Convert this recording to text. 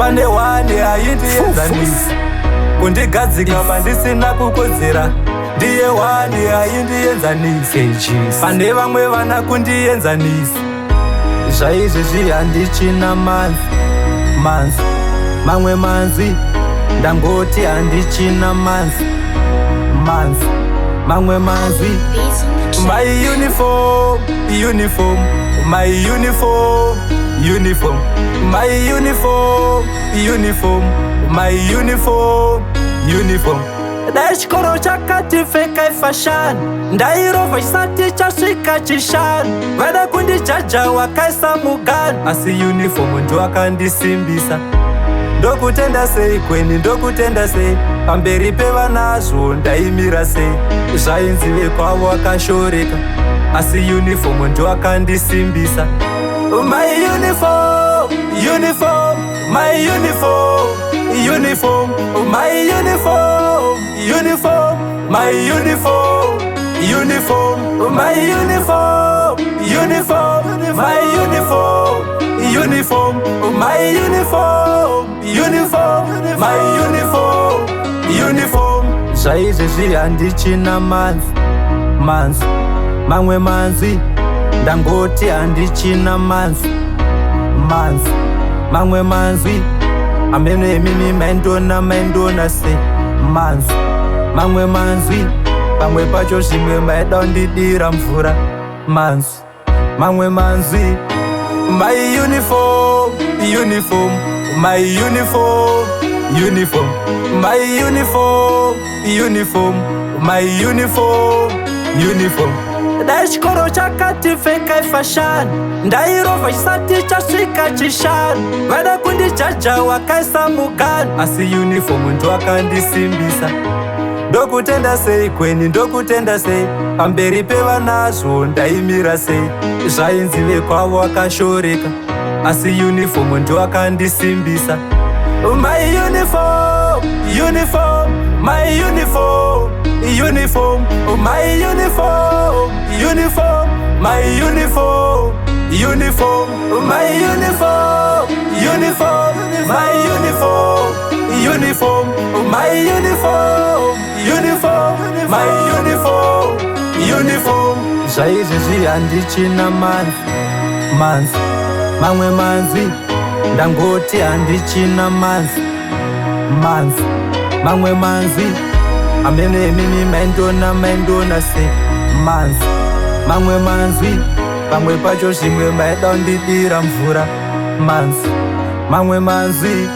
pane wani haindienzanisi kundigadzika pandisina kukodzera ndiye wani haindienzanisi pane vamwe vana kundienzanisi zvaizvezvi handichina manzi mamwe manzi ndangoti handichina manzi mamwe manzi my uniform my uniform my uniform dai chikoro chakati pfekai fashani ndairovha chisati chasvika chishanu vada kundijaja wakaisa mugani asi uniform ndoakandisimbisa ndokutenda sei kweni ndokutenda sei pamberi pevanazvo ndaimira sei zvainzi vekwavo akashoreka asi uniform ndoakandisimbisa my uniform my uniform my uniform my uniform my uniform my uniform my uniform my uniform zvaizvezvi handichina manzi mamwe manzi ndangoti handichina manzi mamwe manzi amene emimi maindona se manzi mamwe manzi pamwe pacho zvimwe maida undidira mvura manzi mamwe manzi my uniform my uniform my uniform dai chikoro chakati pfekai fashani ndairovha chisati chasvika chishanu vada kundijaja wakaisa mugani asi uniform ndoakandisimbisa ndokutenda sei kweni ndokutenda sei pamberi pevanazvo ndaimira sei zvainzi vekwavo akashoreka asi uniform ndoakandisimbisa my uniform my uniform my uniform my uniform my uniform zvaizvezvi handichina manzi mamwe manzi ndangoti handichina manzi mamwe manzi amene emimi maindona se manzi mamwe manzi pamwe pacho zvimwe maida undidira mvura manzi mamwe manzi